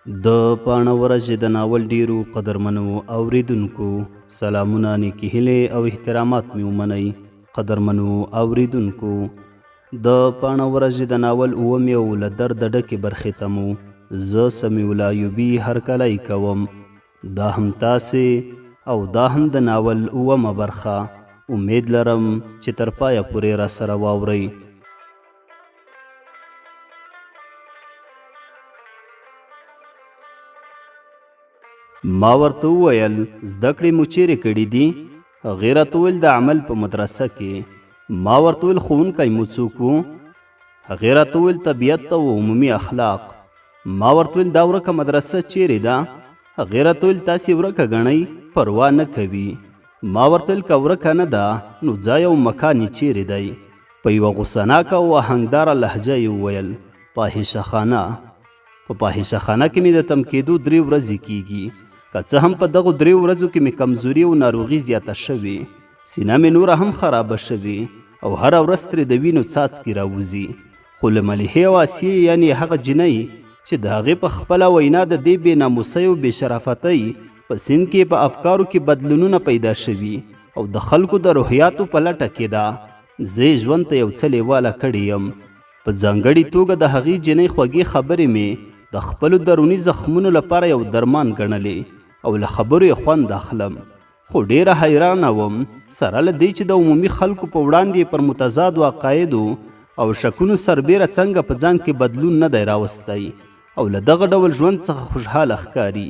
د پاڼه ورځې د ناول ډیرو قدرمنو اوریدونکو سلامونه، نیکې هیلې او احترامات مې ومنئ. قدرمنو اوریدونکو، د پاڼه ورځې د ناول اووم یو له درده ډکې برخې ته مو زه سمیع الله ایوبي هرکلی کوم. دا هم تاسې او دا هم د ناول اوومه برخه. امید لرم چې تر پایه پورې راسره واورئ. ما ورته وویل زده کړې مو چیرې کړي دي؟ هغې راته وویل د عمل په مدرسه کې. ما ورته وویل ښوونکی مو څوک و؟ هغې راته وویل طبیعت او عمومي اخلاق. ما ورته وویل دا ورکه مدرسه چیرې ده؟ هغې راته وویل تاسې ورکه ګڼئ، پروا نه کوي. ما ورته وویل که ورکه نه ده نو ځای او مکان یې چیرې دی؟ په یوه غوسناکه او آهنګداره لهجه یې وویل فاحشه خانه. په فاحشه خانه کې مې د تم کېدو 3 ورځې کېږي. که څه هم په دغو 3 ورځو کې مې کمزوري او ناروغي زیاته شوې، سینه مې نوره هم خرابه شوې او هره ورځ ترې د وینو څاڅکي راوځي. خو له ملیحې او آسیې یعنې هغه جینۍ چې د هغې په خپله وینا د دې بې ناموسۍ او بې شرافتۍ په سیند کې په افکارو کې بدلونونه پیدا شوي او د خلکو د روحیاتو په لټه کې ده. زه یې ژوند ته یو څه لیواله کړی یم. په ځانګړې توګه د هغې جینۍ خوږې خبرې مې د خپلو دروني زخمونو لپاره یو درمان ګڼلې او له خبرو یې خوند اخلم. خو ډیره حیرانه وم سره له دې چې د عمومي خلکو په وړاندې پر متضادو عقایدو او شکونو سربیره څنګه په ځان کې بدلون نه دی راوستی او له دغه ډول ژوند څخه خوشحاله ښکاري.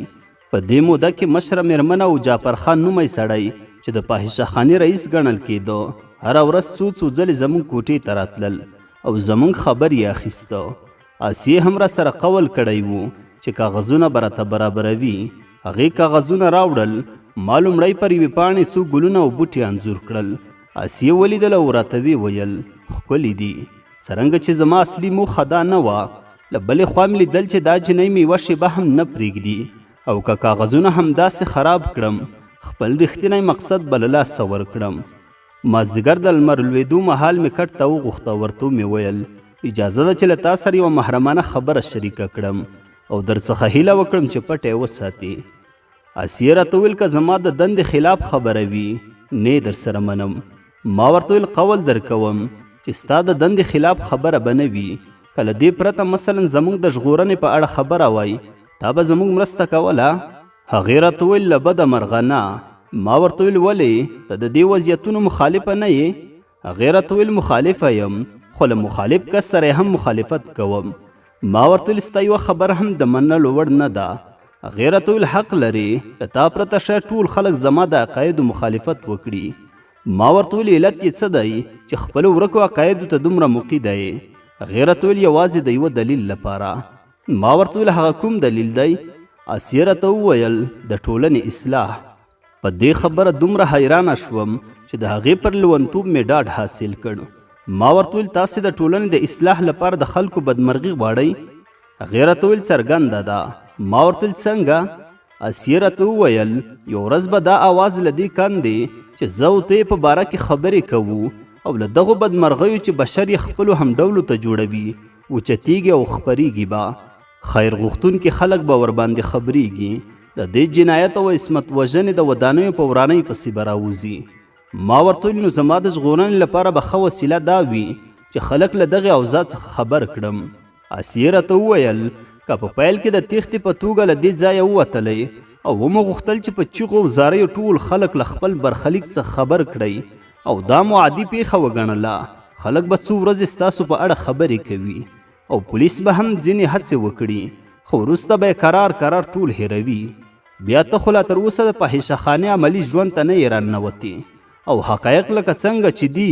په دې موده کې مشره میرمن او جعفر خان نومی سړی چې د فاحشه خانې رئیس ګڼل کېده هره ورځ څو ځلې زموږ کوټې ته راتلل او زموږ خبر یې اخیسته. آسیې هم را سره قول کړی و چې کاغذونه به راته برابروي. هغې کاغذونه راوړل. ما لومړی پر یوې پاڼې څو ګلونه او بوټي انځور کړل. آسیې ولیدل او راته ویې ویل ښکلي دي، څرنګه چې زما اصلي موخه دا نه وه. له بلې خوا مې لیدل چې دا جینۍ مې یوه شیبه هم نه پرېږدي او که کاغذونه همداسې خراب کړم خپل رښتینی مقصد به له لاسه ورکړم. مازدیګر د لمر لوېدو مهال مې کټ ته وغوښته. ورته مې ویل اجازه ده چې له تا سره یوه محرمانه خبره شریکه کړم او درڅخه هیله وکړم چې پټ یې وساتې. آسیې راته ویل که زما د دندې خلاف خبره وي نه در سره منم. ما ورته ویل قول درکوم چې ستا د دندې خلاف خبره به نه وي. که له دې پرته مثلا زموږ د ژغورنې په اړه خبره وای تا به زموږ مرسته کوله؟ هغې راته ویل له بده مرغه نه. ما ورته ویل ولې ته د دې وضعیتونو مخالفه نه یې؟ هغې راته ویل مخالفه یم، خو له مخالف کس سره هم مخالفت کوم. ما ورته ویل ستا یوه خبره هم د منلو وړ نه ده. هغې راته ویل حق لرې، له تا پرته شاید ټول خلک زما د عقایدو مخالفت وکړي. ما ورته ویل علت یې څه دی چې خپلو ورکو عقایدو ته دومره موقع دی؟ هغې راته ویل یوازې د یوه دلیل لپاره. ما ورته ویل هغه کوم دلیل دی؟ آسیې راته وویل د ټولنې اصلاح. په دې خبره دومره حیرانه شوم چې د هغې پر لیونتوب مې ډاډ حاصل کړ. ما ورته ویل تاسې د ټولنې د اصلاح لپاره د خلکو بدمرغي غواړئ؟ هغې راته ویل څرګنده ده. ما ورته ویل څنګه؟ آسیې راته وویل یو ورځ به دا آواز له دې کاندې چې زه او ته په باره کې خبرې کوو او له دغو بدمرغیو چې بشر یې خپلو همډولو ته جوړوي اوچتېږي او خپریږي به. خیر غوښتونکي خلک به ورباندې خبریږي. د دې جنایت او عصمت وژنې د ودانیو په ورانۍ پسې به راوځي. ما ورته ویل نو زما د ژغورنې لپاره به ښه وسیله دا وي چې خلک له دغې اوضاع څخه خبر کړم. آسیې راته وویل که په پیل کې د تېښتې په توګه له دې ځایه ووتلی او ومو غوښتل چې په چیغو او زاریو ټول خلک له خپل برخلیک څخه خبر کړئ او دا مو عادي پیښه وګڼله، خلک به څو ورځې ستاسو په اړه خبرې کوي او پولیس به هم ځینې هڅې وکړي، خو وروسته به یې کرار ټول هېروي. بیا ته خو لا تر اوسه د فاحشه خانې عملي ژوند ته نه یې راننوتې او حقایق لکه څنګه چې دي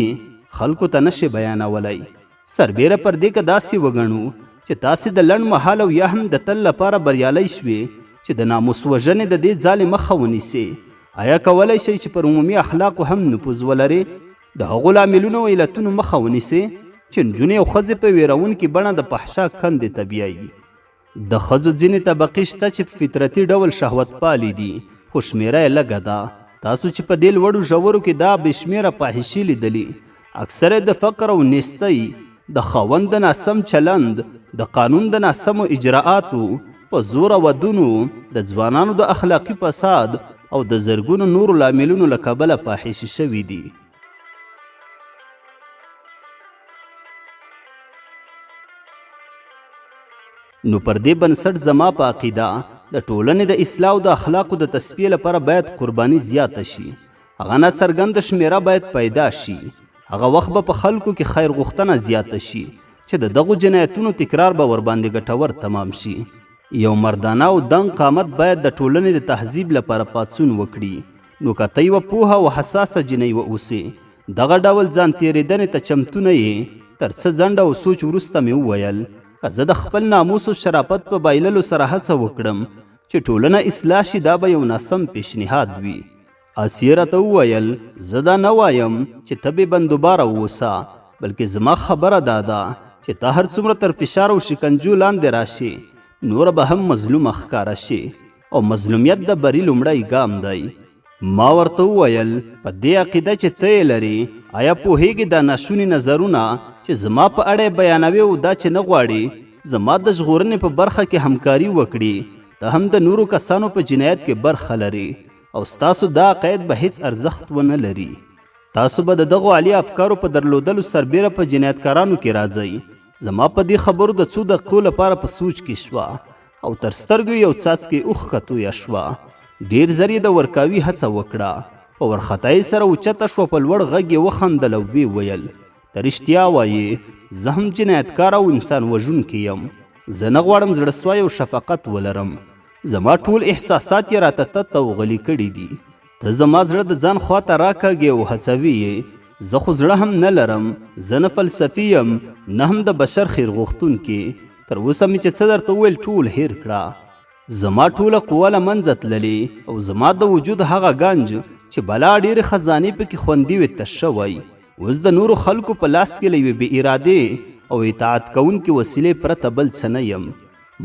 خلکو ته نشي بیانولی. سربیره پر دې که داسې وګڼو چې تاسې د لنډ مهال او یا هم د تل لپاره بریالی شوې چې د ناموس وژنې د دې ځالې مخه ونیسئ، آیا کولی شئ چې پر عمومي اخلاقو هم نفوذ ولرئ؟ د هغو لاملونو او علتونو مخه ونیسئ چې نجونې او ښځې په ویرونکې بڼه د فحشا کندې ته بیایي. د ښځو ځینې طبقې شته چې په فطرتي ډول شهوت پالې دي، خو شمېره یې لږه ده. تاسو چې په دې لوړو ژورو کې دا بې شمېره فاحشې لیدلي اکثره د فقر او نیستۍ، د خاوند د ناسم چلند، د قانون د ناسمو اجراءاتو په زوره ودونو د ځوانانو د اخلاقي فساد او د زرګونو نورو لاملونو له کبله فاحشې شوي دي. نو پر دې بنسټ زما په عقیده د ټولنې د اصلاح او د اخلاقو د تصفیې لپاره باید قرباني زیاته شي. هغه ناڅرګنده شمیره باید پیدا شي. هغه وخت به په خلکو کې خیر غوښتنه زیاته شي چې د دغو جنایتونو تکرار به ورباندې ګټور تمام شي. یو مردانه او دنګ قامت باید د ټولنې د تهذیب لپاره پاڅون وکړي. نو که ته یوه پوهه او حساسه جنۍ واوسې، دغه ډول ځان تېرېدنې ته چمتو نه یې، تر څه ځنډ او سوچ وروسته مې وویل که زه د خپل ناموس او شرافت په بایللو سره هڅه وکړم چې ټولنه اصلاح شي، دا به یو ناسم پیشنهاد وي. آسیه راته وویل زه دا نه وایم چې ته بې بندوباره واوسه، بلکې زما خبره دا ده چې ته هر څومره تر فشار او شکنجو لاندې راشي، نوره به هم مظلومه ښکاره شي او مظلومیت د بري لومړی ګام دی. ما ورته وویل په دې عقیده چې ته یې لرې، آیا پوهیږې دا ناشوني نظرونه چې زما په اړه بیانوي او دا چې نه غواړي زما د ژغورنې په برخه کې همکاري وکړي، ته هم د نورو کسانو په جنایت کې برخه لري او ستاسو دا عقاید به هیڅ ارزښت ونه لري. تاسو به د دغو عالي افکارو په درلودلو سربیره په جنایتکارانو کې راځئ. زما په دې خبرو د څو دقیقو لپاره په سوچ کې شوه او تر سترګو یو څاڅکی اوښکه تویه شوه. ډېر زر یې د ورکاوي هڅه وکړه. په ورختایۍ سره اوچته شوه، په لوړ غږ یې وخندل او ویې ویل ته رښتیا وایې، زه هم جنایتکار او انسان وژونکی یم. زه نه غواړم زړهسوی او شفقت ولرم. زما ټول احساسات یې راته تت او غلي کړي دي. ته زما زړه د ځان خواته راکاږې او هڅوي یې. زه خو زړه هم نه لرم. زه نه فلسفي یم، نه هم د بشر خیر غوښتونکې. تر اوسه مې چې څه درته وویل ټول هیر کړه. زما ټوله قوه له منځه تللې او زما د وجود هغه ګنج چې بلا ډېرې خزانې پکې خوندي وې تش شوی. اوس د نورو خلکو په لاس کې له یوې بې ارادې او اطاعت کوونکې وسیلې پرته بل څه نه یم.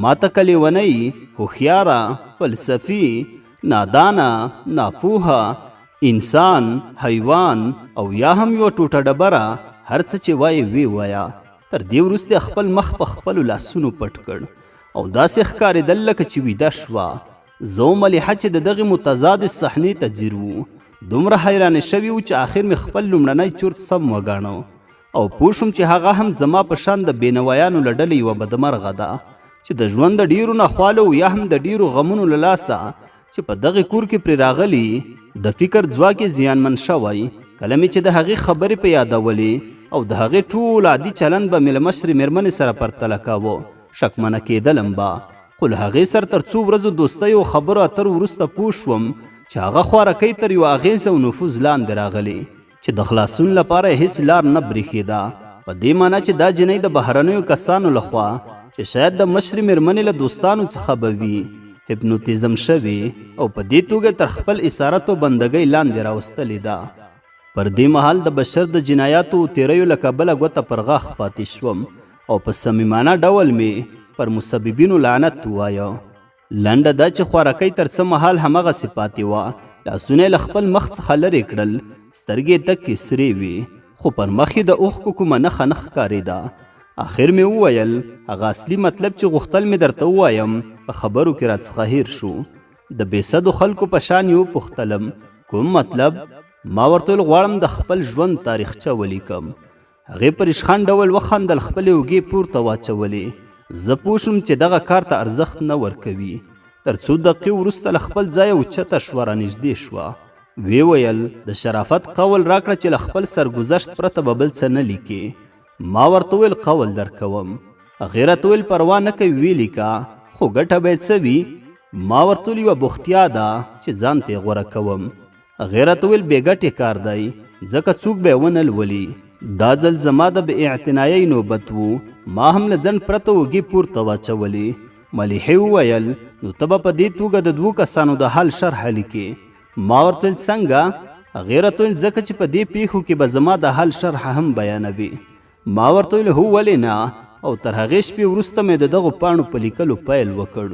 ما ته که لیونی، هوښیاره، فلسفي، نادانه، ناپوهه، انسان، حیوان او یا هم یوه ټوټه ډبره هر څه چې وایې وی وایه. تر دې وروسته خپل مخ په خپلو لاسونو پټ کړ او داسې ښکارېدل لکه چې ویده شوه. زه او ملیحه چې د دغې متضادې صحنې ته ځیر وو، دومره حیرانې شوي وو چې آخر مې خپل لومړنی چورت سم وګاڼه او پوه شوم چې هغه هم زما په شان د بېنوایانو له ډلې یوه بدمرغه ده چې د ژوند د ډېرو ناخوالو یا هم د ډېرو غمونو له لاسه چې په دغې کور کې پرې راغلي د فکر ځواک یې زیانمن شوی. کله مې چې د هغې خبرې په یادولې او د هغې ټول عادي چلند به مې له مشرې مېرمنې سره پرتله کاوه، شکمنه کېدلم به. خو له هغې سره تر څو ورځو دوستۍ او خبرو اترو وروسته پوه شوم چې هغه خوارکۍ تر یو اغېز او نفوذ لاندې راغلې چې د خلاصون لپاره هیڅ لار نه برېښېده. په دې معنی چې دا جنۍ د بهرنیو کسانو لخوا چې شاید د مشرې مېرمنې له دوستانو څخه به وي هپنوتیزم شوې او په دې توګه تر خپل اسارت او بندګۍ لاندې راوستلې ده. پر دې مهال د بشر د جنایاتو او تیریو له کبله ګوته پر غاښ پاتې شوم او په صمیمانه ډول مې پر مسببینو لعنت ووایه. لنډه دا چې خوارکۍ تر څه مهال همغسې پاتې وه. لاسونه یې له خپل مخ څخه لرې کړل، سترګې یې تکې سرې وې، خو پر مخ یې د اوښکو کومه نښه نه ښکارېده. آخر مې وویل هغه اصلي مطلب چې غوښتل مې درته ووایم په خبرو کې راڅخه هیر شو. د بېسدو خلکو په شان یې وپوښتلم کوم مطلب؟ ما ورته ویل غواړم د خپل ژوند تاریخچه ولیکم. هغې په ریشخند ډول وخندل، خپلې اوږې پورته واچولې. زه پوه شوم چې دغه کار ته ارزښت نه ورکوي. تر څو دقیقې وروسته له خپل ځایه اوچته شوه، رانږدې شوه. ویې ویل د شرافت قول راکړه چې له خپل سرګذشت پرته به بل څه نه لیکې. ما ورته ویل قول درکوم. هغې راته ویل پروا نه کوي ویې لیکه، خو ګټه به یې څه وي؟ ما ورته ویل یوه بوختیا ده چې ځان ته یې غوره کوم. هغې راته ویل بې ګټې کار دی ځکه څوک به یې ونه لولي. دا ځل زما د بې اعتنایۍ نوبت وو. ما هم له ځنډ پرته اوږې پورته واچولې. ملیحې وویل نو ته به په دې توګه د دوو کسانو د حال شرحه لیکې. ما ورته ویل څنګه؟ هغې راته ویل ځکه چې په دې پیښو کې به زما د حال شرحه هم بیانوي. ما ورته ویل هو ولې نه؟ او تر هغې شپې وروسته مې د دغو پاڼو په لیکلو پیل وکړ.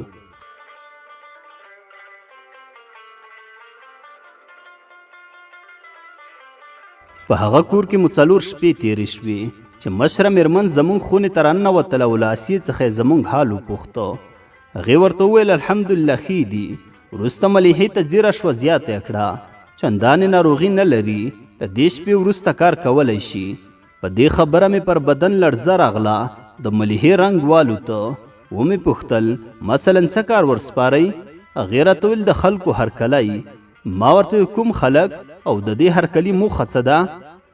په هغه کور کې مو 4 شپې تېرې شوې چې مشره مېرمن زموږ خونې ته راننوتله او له آسیې څخه یې زموږ حال وپوښته. هغې ورته وویل الحمدلله ښې دي. وروسته ملیحې ته ځیره شوه زیاته یې کړه چندانې ناروغي نه لري، له دې شپې وروسته کار کولی شي. په دې خبره مې پر بدن لړزه راغله، د ملیحې رنګ والوته. ومې پوښتل مثلا څه کار ورسپارئ؟ هغې راته ویل د خلکو هرکلی. ما ورته کوم خلک او د دې هرکلي موخه څه ده؟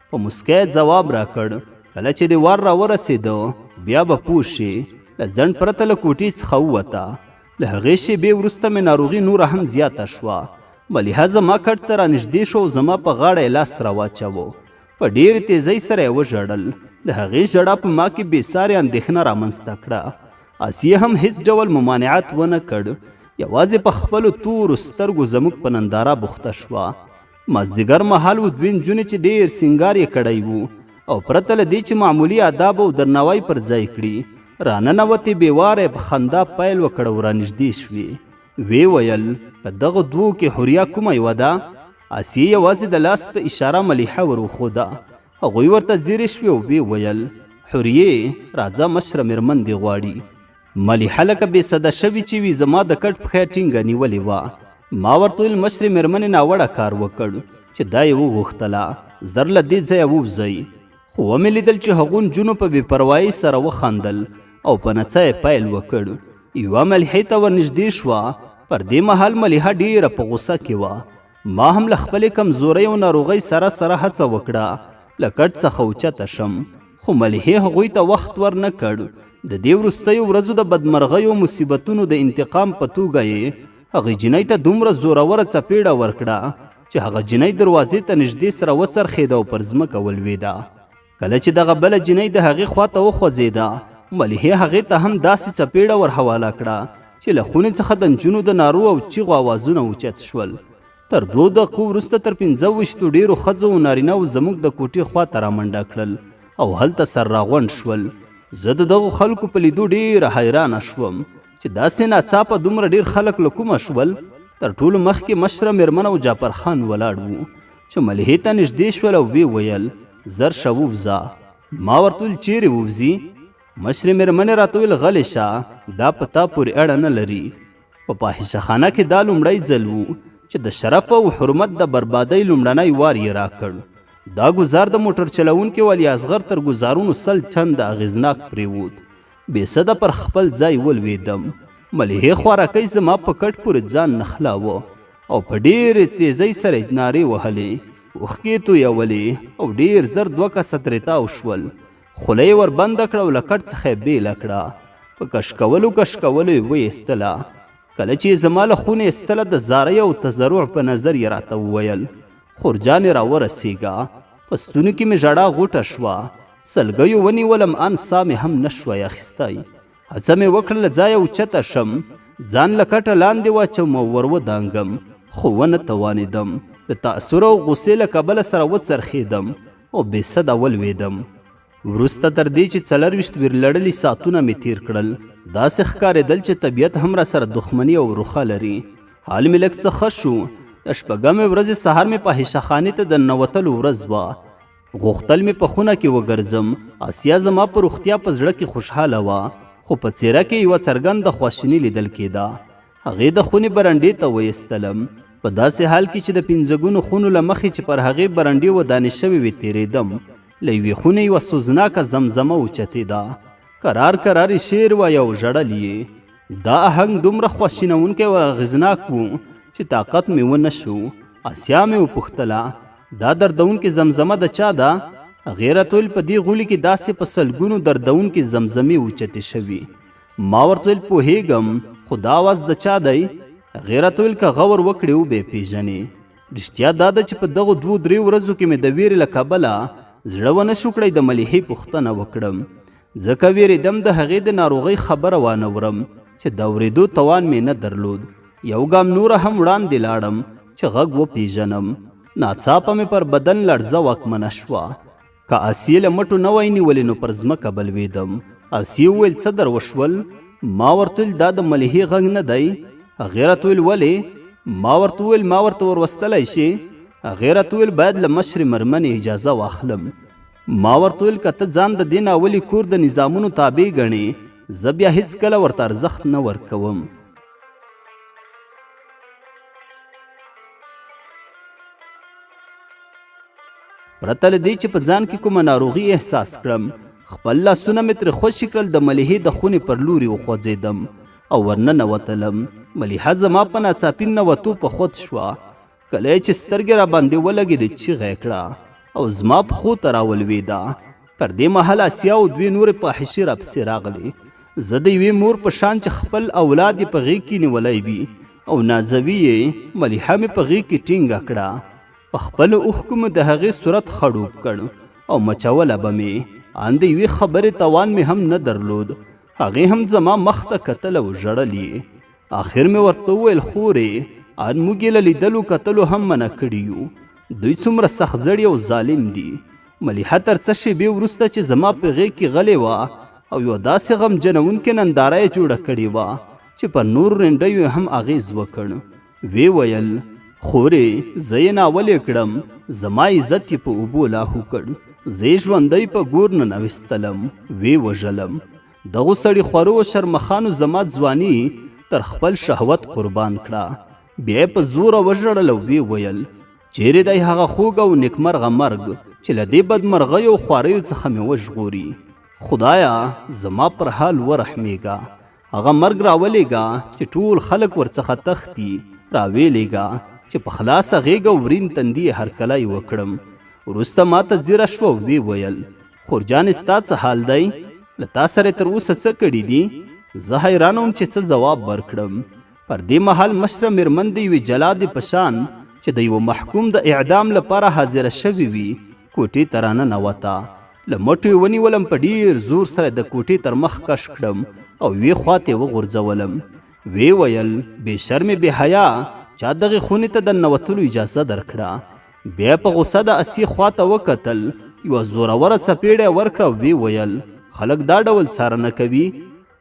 په مسکا ځواب راکړ کله چې دې وار را ورسېده بیا به پوه شې. له ځنډ پرته له کوټې څخه ووته. له هغې شېبې وروسته مې ناروغي نوره هم زیاته شوه. ملیحه زما کټ ته رانږدې شو او زما په غاړه یې لاس راواچوه. په ډېرې تیزۍ سره یې وژړل. د هغې ژړا په ما کې بېسارې اندېښنه رامنځته کړه. آسیه هم هیڅ ډول ممانعت ونه کړ، یوازې په خپلو تورو سترګو زموږ په ننداره بوخته شوه. مازدیګر مهال و دوې نجونې چې ډېر سینګار یې کړی و او پرته له دې چې معمولي آداب او درناوی پر ځای کړي راننوتې بېواره په خندا پیل وکړ او رانږدې شوې. ویې ویل په دغه دوو کې حوریا کومه یوه ده؟ آسیې یوازې د لاس په اشاره ملیحه ور وښوده. هغوی ورته ځیرې شوې او ویې ویل حوریې راځه مشره مېرمن دې غواړي. ملیحه لکه بې صده شوې چې وي زما د کټ پښه ټینګه نیولې وه. ما ورته ویل مشرې مېرمنې ناوړه کار وکړ چې دا یې وغوښتله زر له دې ځایه ووځئ. خو ومې لیدل چې هغو نجونو په بې پروایۍ سره وخندل او په نڅا یې پیل وکړ. یوه ملیحې ته ورنږدې شوه. پر دې مهال ملیحه ډېره په غوسه کې وه. ما هم له خپلې کمزورۍ او ناروغۍ سره هڅه وکړه له کټ څخه اوچته شم، خو ملیحې هغوی ته وخت ور نه کړ. د دې وروستیو ورځو د بدمرغیو مصیبتونو د انتقام په توګه یې هغې جینۍ ته دومره زوروره څپېړه ورکړه چې هغه جینۍ دروازې ته نږدې سره وڅرخېده او پر ځمکه ولوېده. کله چې دغه بله جینۍ د هغې خوا ته وخوځېده ملیحې هغې ته هم داسې څپېړه ور حواله کړه چې له خونې څخه د نجونو د نارو او چیغو آوازونه اوچت شول. تر 2 دقیقو وروسته تر 25 ډېرو ښځو او نارینهو زموږ د کوټې خوا ته رامنډه کړل او هلته سر راغونډ شول. زه د دغو خلکو په لیدو ډېره حیرانه شوم چې داسې ناڅاپه دومره ډېر خلک له کومه شول. تر ټولو مخکې مشره مېرمن او جعفر خان ولاړ وو چې ملیحې ته نږدې شول او ویې ویل زر شه ووځه. ما ورته ویل چیرې ووځي؟ مشرې مېرمنې راته ویل غلې شه، دا په تا پورې اړه نه لري. په فاحشه خانه کې دا لومړی ځل و چې د شرف او حرمت د بربادۍ لومړنی وار یې راکړ. دا ګزار د موټر چلوونکي ولی اصغر تر ګزارونو 100 چنده اغېزناک پرېوت. بېسده پر خپل ځای ولوېدم. ملیحې خوارکۍ زما په کټ پورې ځان نښلاوه او په ډېرې تیزۍ سره نارې وهلې، اوښکې تویولې او ډېر زر 2 کسه ترې تاو شول. خوله یې وربنده کړه او له کټ څخه یې بېله کړه. په کشکولو یې ویستله. کله چې زما له خونې ایستله د زارۍ او تضرع په نظر یې راته وویل خورجانې راورسېږه. په ستوني کې مې ژړا غوټه شوه. سلګیو ونیولم ان ساه مې هم نه شوی اخیستی. هڅه مې وکړه له ځایه اوچته شم، ځان له کټه لاندې واچوم او ور ودانګم، خو ونه توانېدم. د تأثر او غوسې له کبله سره وڅرخېدم او بېسده ولوېدم. وروسته تر دې چې 24 ویرلړلي ساعتونه مې تیر کړل داسې ښکارېدل چې طبیعت هم را سره دښمني او روخه لري. حال مې لږ څه ښه شو. د شپږمې ورځې سهار مې فاحشه خانې ته د ننوتلو ورځ وه. غوښتل مې په خونه کې وګرځم. آسیا زما په روغتیا په زړه کې خوشحاله وه، خو په څېره کې یوه څرګنده خواشیني لیدل کېده. هغې د خونې برنډې ته ویستلم، په داسې حال کې چې د 5 ګونو خونو له مخې چې پر هغې برنډې ودانې شوې وې تېرېدم. له یوې خونې یوه سوزناکه زمزمه اوچتېده. کرار کرار یې شعر وایه او ژړل یې. دا آهنګ دومره خواشینونکی او اغېزناک و چې طاقت مې ونه شو. آسیا مې وپوښتله دا دردونکې زمزمه د چا ده؟ هغې راته ویل په دې غولي کې داسې په سلګونو دردونکې زمزمې اوچتې شوي. ما ورته ویل پوهېږم، خو دا اواز د چا دی؟ هغې راته ویل که غور وکړې وبې پېژنې. رښتیا دا ده چې په دغو 2-3 ورځو کې مې د ویرې له کبله زړه ونه شو کړی د ملیحې پوښتنه وکړم، ځکه ویرېدم د هغې د ناروغۍ خبره وانورم چې د اورېدو توان مې نه درلود. یو ګام نوره هم وړاندې لاړم چې غږ وپېژنم. ناڅاپه مې پر بدن لړزه واکمنه شوه. که آسیې له مټو نه وای نیولې نو پر ځمکه بلوېدم. آسیې وویل څه در وشول؟ ما ورته ویل دا د ملیحې غږ نه دی. هغې راته ویل ولې؟ ما ورته ویل ما ورته وروستلی شې؟ هغې راته ویل باید له مشرې مېرمنې اجازه واخلم. ما ورته ویل که ته ځان د دې ناولي کور د نظامونو تابع ګڼې زه بیا هیڅکله ورته ارزښت نه ورکوم. پرته له دې چې په ځان کې کومه ناروغي احساس کړم، خپل لاسونه مې ترې خوشې کړل، د ملیحې د خونې پر لوري وخوځېدم او ورننوتلم. ملیحه زما په ناڅاپي ننوتو په خود شوه. کله چې سترګې را باندې ولګېدې چیغه یې کړه او زما پښو ته راولوېده. پر دې مهال اسیا او دوې نورې فاحشې راپسې راغلې. زه د یوې مور په شان چې خپل اولاد یې په غېږ کې نیولی وي او نازوي یې، ملیحه مې په غېږ کې ټینګه کړه. په خپلو اوښکو مې د هغې صورت خړوب کړ او مچوله به مې. ان د یوې خبرې توان مې هم نه درلود. هغې هم زما مخ ته کتل او ژړل یې. آخر مې ورته وویل خورې، ان موږ یې له لیدلو کتلو هم منع کړي یو. دوی څومره سختزړي او ظالم دي. ملیحه تر څه شېبې وروسته چې زما په غېږ کې غلې وه او یوه داسې غمجنونکې ننداره یې جوړه کړې وه چې پر نورو رنډیو هم اغېز وکړ. ویې ویل خورې، زه یې ناولې کړم، زما عزت یې په اوبو لاهو کړ، زه یې ژوندی په ګور ننویستلم، ویې وژلم. دغو سړي خورو او شرمخانو زما ځواني تر خپل شهوت قربان کړه. بیا یې په زوره وژړل او ویې ویل چیرې دی هغه خوږ او نیکمرغه مرګ چې له دې بدمرغیو او خواریو څخه مې وژغوري. خدایا زما پر حال ورحمېږه، هغه مرګ راولېږه چې ټول خلک ورڅخه تښتي، راویلېږه چې په خلاصه غېږه او ورین تندي یې هرکلی وکړم. وروسته ما ته ځیره شوه او ویې ویل خورجانې ستا څه حال دی؟ له تا سره تر اوسه څه کړي دي؟ زه حیرانه وم چې څه ځواب ورکړم. پر دې مهال مشره مېرمن د یوې جلادې په شان چې د یوه محکوم د اعدام لپاره حاضره شوې وي کوټې ته راننوته. له مټو یې ونیولم، په ډېر زور سره د کوټې تر مخ کش کړم او یوې خواته یې وغورځولم. ویې ویل بې شرمې بې حیا، چا دغې خونې ته د ننوتلو اجازه درکړه؟ بیا په غوسه د اسیې خواته وکتل، یوه زوروره څپېړه یې ورکړه او ویې ویل خلک دا ډول څارنه کوي؟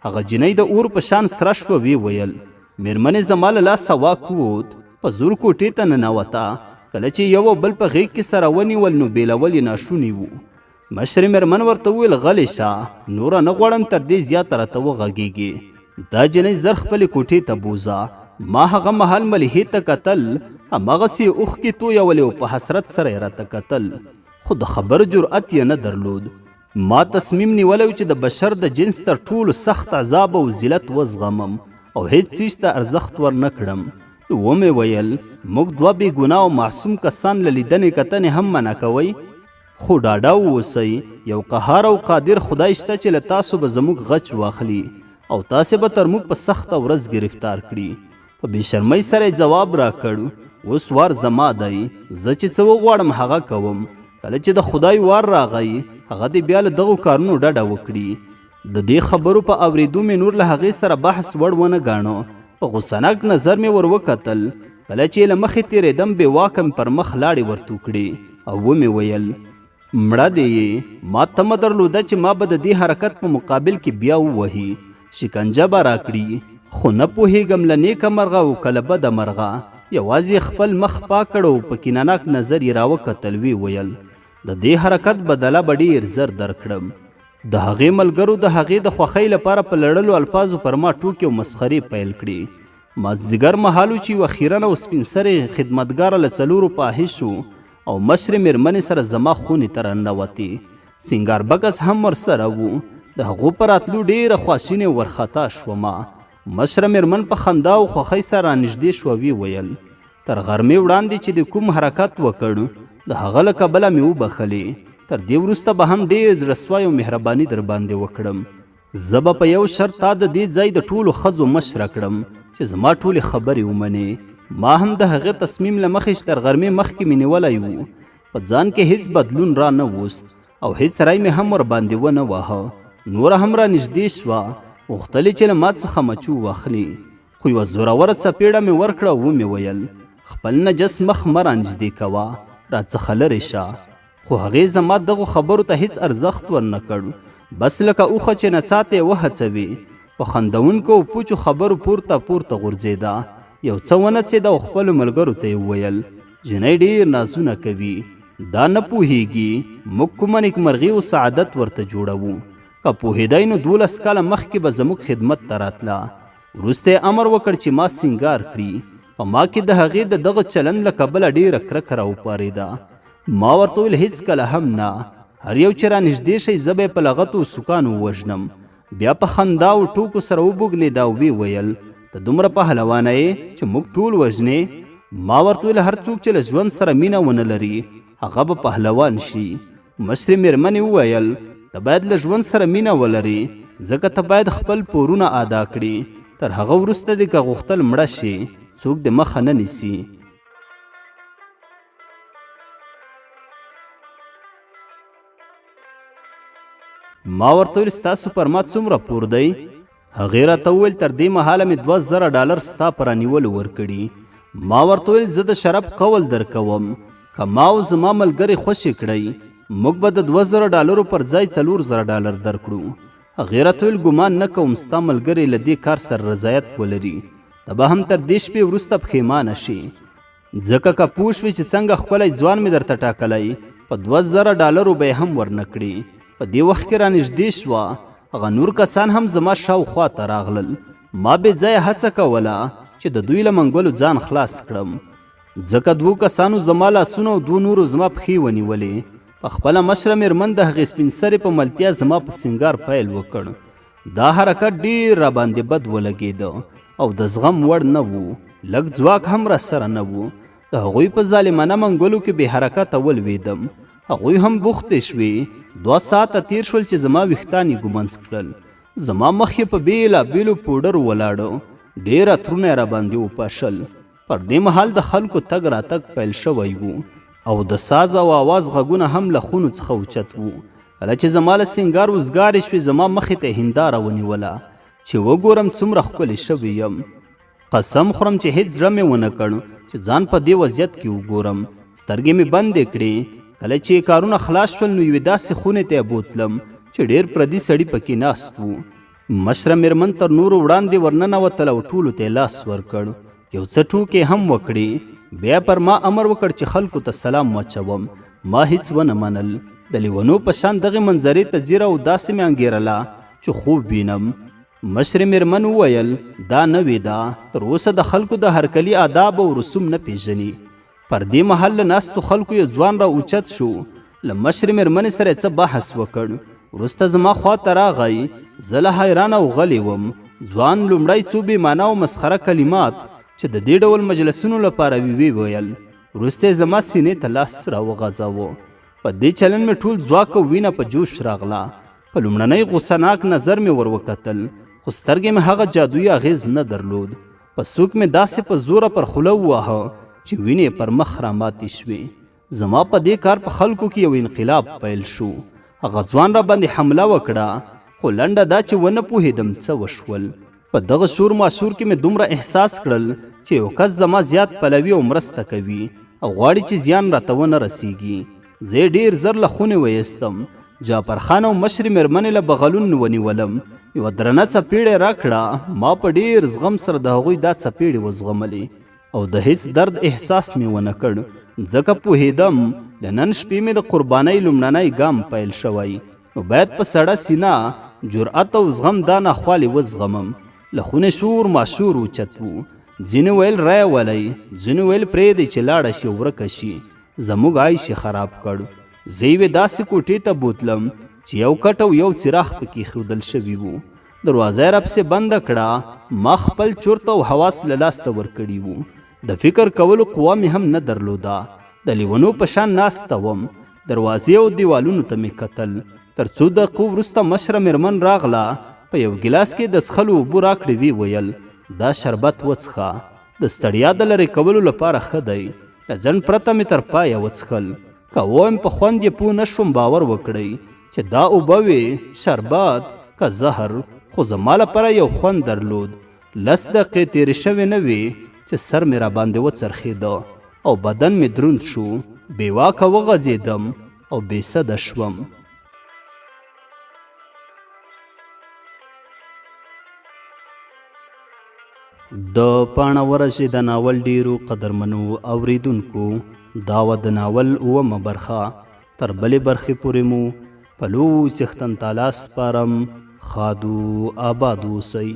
هغه جنۍ د اور په شان سره شوه. ویې ویل مېرمنې زما له لاسه واک ووت، په زور کوټې ته ننوته. کله چې یو او بل په غېږ کې سره ونیول نو بېلول یې ناشوني وو. مشرې مېرمن ورته وویل غلې شه، نوره نه غواړم تر دې زیاته راته وغږېږې. دا جنۍ زر خپلې کوټې ته بوزه. ما هغه مهال ملیحې ته کتل، هماغسې یې اوښکې تویولې او په حسرت سره یې راته کتل، خو د خبرو جرأت یې نه درلود. ما تصمیم نیولی و چې د بشر د جنس تر ټولو سخت عذاب او ذلت وزغمم او هیڅ څیز ته ارزښت ورنه کړم. ومې ویل موږ دوه بې ګناه او معصوم کسان له لیدنې کتنې هم منع کوئ؟ خو ډاډه واوسئ، یو قهار او قادر خدای شته چې له تاسو به زموږ غچ واخلي او تاسې به تر موږ په سخته ورځ گرفتار کړي. په بې شرمۍ سره یې ځواب راکړ اوس وار زما دی، زه چې څه وغواړم هغه کوم. کله چې د خدای وار راغی هغه دې بیا له دغو کارونو ډډه وکړي. د دې خبرو په اورېدو مې نور له هغې سره بحث وړ ونه ګاڼه. په غوسناک نظر مې ور وکتل. کله چې له مخې تېرېدم بې واکه مې پر مخ لاړې ورتو کړې او ومې ویل مړه دې یې، ما تمه درلوده چې ما به د دې حرکت په مقابل کې بیا ووهي، شکنجه به راکړي، خو نه پوهېږم له نیکه مرغه او که له بده مرغه. یوازې خپل مخ پاک کړ او په کینهناک نظر یې راوکتل. ویې ویل د دې حرکت بدله به ډېر زر درکړم. د هغې ملګرو د هغې د خوښۍ لپاره په لړلو الفاظو پر ما ټوکې او مسخرې پیل کړې. مازدیګر مهالو چې یوه خیرنه او سپین سرې خدمتګاره له څلورو فاحشو او مشرې مېرمنې سره زما خونې ته راننوتې. سینګار بکس هم ورسره وو. د هغو په راتلو ډېره خواشینې ورخطا شومه. مشره مېرمن په خندا او خوښۍ سره رانږدې شوه. ویې ویل تر غرمې وړاندې چې د کوم حرکت وکړ د هغه له کبله مې وبخلې. تر دې وروسته به هم ډېر زړهسوی او مهرباني در باندې وکړم. زه به په یو شرط تا د دې ځای د ټولو ښځو مشره کړم چې زما ټولې خبرې ومنې. ما هم د هغې تصمیم له مخې چې تر غرمې مخکې مې نیولی و. په ځان کې هیڅ بدلون را نه وست او هیڅ رای مې هم ورباندې ونه واهه. نوره هم را نږدې شوه، غوښتلې چې له ما څخه مچو واخلي، خو یوه زوروره څپېړه مې ورکړه. ومې ویل خپل نجس مخ مه رانږدې کوه، راڅخه لرې شه. خو هغې زما دغو خبرو ته هیڅ ارزښت ورنه کړ. بس لکه اوښه چې نڅا ته یې وهڅوي، په خندونکو او پوچو خبرو پورته پورته غورځېده. یو څه ونڅېده او خپلو ملګرو ته یې وویل جنۍ ډېر نازونه کوي، دا نه پوهېږي موږ کومه نیکمرغي او سعادت ورته جوړوو که پوهېدی نو 12 کاله مخکې به زموږ خدمت ته راتله. وروسته یې امر وکړ چې ما سینګار کړي. په ما کې د هغې د دغه چلند له کبله ډېره کرکه راوپارېده. ما ورته وویل هېڅکله هم نه، هر یو چې رانږدې شئ زه به یې په لغتو سوکانو ووژنم. بیا په خندا او ټوکو سره وبوږنېده او ویې ویل ته دومره پهلوانه یې چې موږ ټول وژنې. ما ورته ویل هر څوک چې له ژوند سره مینه ونه لري هغه به پهلوان شي. مشرې مېرمنې وویل ته باید له ژوند سره مینه ولري ځکه ته باید خپل پورونه ادا کړي. تر هغه وروسته دې که غوښتل مړه شي څوک دې مخه نه نیسي. ما ورته ویل ستاسو پر ما څومره پور دی؟ هغې راته وویل تر دې مهاله مې $2000 ستا په رانیولو ورکړي. ما ورته ویل زه د شراب قول درکوم که ما او زما ملګري خوشې کړئ موږ به د $2000 پر ځای $4000 درکړو. هغې راته ویل ګمان نه کوم ستا ملګري له دې کار سره رضایت ولري، ته به هم تر دې شپې وروسته پښیمانه شي ځکه که پوه شوې چې څنګه ښکلی ځوان مې درته ټاکلی په $2000 به یې هم ورنه کړي. په دې وخت کې رانږدې شوه هغه نور کسان هم زما شاوخوا ته راغلل. ما بې ځایه هڅه کوله چې د دوی له منګولو ځان خلاص کړم ځکه 2 کسانو زما لاسونه او 2 نورو زما پښې ونیولې. په خپله مشره مېرمن د هغې سپین سرې په ملتیا زما په سینګار پیل وکړ. دا حرکت ډېر راباندې بد ولګېده او د زغم وړ نه و. لږ ځواک هم راسره نه و. د هغوی په ظالمانه منګولو کې بې حرکته ولوېدم. هغوی هم بوختې شوې. 2 ساعته تیر شول چې زما ویښتان یې ږمنځ کړل. زما مخ یې په بېلابېلو پوډرو ولاړه. ډېر عطرونه یې راباندې وپاشل. پر دې مهال د خلکو تګ راتګ پیل شوی و او د ساز او آواز غږونه هم له خونو څخه اوچت وو. کله چې زما له سینګار وزګارې شوې زما مخې ته هنداره ونیوله چې وګورم څومره ښکلې شوې یم. قسم خورم چې هېڅ زړه مې ونه کړ چې ځان په دې وضعیت کې وګورم. سترګې مې بندې کړې. کله چې کارونه خلاص شول نو یوې داسې خونې ته یې بوتلم چې ډېر پردي سړي پکې ناست وو. مشره مېرمن تر نورو وړاندې ورننوتل او ټولو ته یې لاس ورکړ. یو څه ټوکې هم وکړې. بیا پر ما امر وکړ چې خلکو ته سلام واچوم. ما هیڅ ونه منل. د لیونو په شان دغې منظرې ته ځیره او داسې مې انګېرله چې خوب وینم. مشرې مېرمن وویل دا نوې ده، تر اوسه د خلکو د هرکلي آداب او رسوم نه پیژني. پر دې مهال له ناستو خلکو یو ځوان را اوچت شو. له مشرې مېرمنې سره یې څه بحث وکړ. وروسته زما خواته راغی. زه له حیرانه او غلی وم. ځوان لومړی څو بېمانه او مسخره کلمات چې د دې ډول مجلسونو لپاره وی ویل. وروسته زما سینې ته لاس راوغځاوه. په دې چلند مې ټول ځواک او وینه په جوش راغله. په لومړنۍ غوسهناک نظر مې ور وکتل خو سترګې مې هغه جادویي اغېز نه درلود. په سوک مې داسې په زوره پر خوله وواهه چې وینې پر مخ راماتې شوې. زما په دې کار په خلکو کې یو انقلاب پیل شو. هغه ځوان را باندې حمله وکړه خو لنډه دا چې ونه پوهېدم څه وشول. په دغه شور ماشور کې مې دومره احساس کړل چې یو کس زما زیات پلوي او مرسته کوي او غواړي چې زیان راته ونه رسیږي. زه ډېر زر له خونې ویستم. جعفر خان او مشرې مېرمنې له بغلون ونیولم. یوه درنه څپېړې راکړه. ما په ډېر زغم سره د هغوی دا څپېړې وزغملې او د هیڅ درد احساس مې ونه کړ ځکه پوهېدم له نن شپې مې د قربانۍ لومړنی ګام پیل شوی. نو باید په سړه سینه جرأت او زغم دا ناخوالې وزغمم. له خونې شور ماشور اوچت و. ځینې ویل رایه ولئ، ځینې ویل پرېږدئ چې لاړه شي ورکه شي. زموږ عیش یې خراب کړ. زه یوې داسې کوټې ته بوتلم چې یو کټ او یو څراغ پکې ایښودل شوي وو. دروازه یې راپسې بنده کړه. ما خپل چورت او حواس له لاسه ورکړي وو. د فکر کولو قوه مې هم نه درلوده. د لیونو په شان ناسته وم. دروازې او دیوالونو ته مې کتل. تر څو دقیقو وروسته مشره مېرمن راغله. په یو ګیلاس کې د څښلو اوبه راکړې. ویې ویل دا شربت وڅښه، د ستړیا د لرې کولو لپاره ښه دی. له ځنډ پرته مې تر پایه وڅښل. که ووایم په خوند یې پوه نه شوم باور وکړئ چې دا اوبه وې شربت که زهر، خو زما لپاره یو خوند درلود. 10 دقیقې تېرې شوې نه وې چې سر مې راباندې وڅرخېده او بدن مې دروند شو. بې واکه وغځېدم او بې سده شوم. د پاڼه ورشې د ناول ډیرو قدرمنو اوریدونکو، دا و د ناول 9مه برخه. تر بلې برخې پورې مو په لوی څښتن تعالی سپارم ښاد و آباد اوسئ.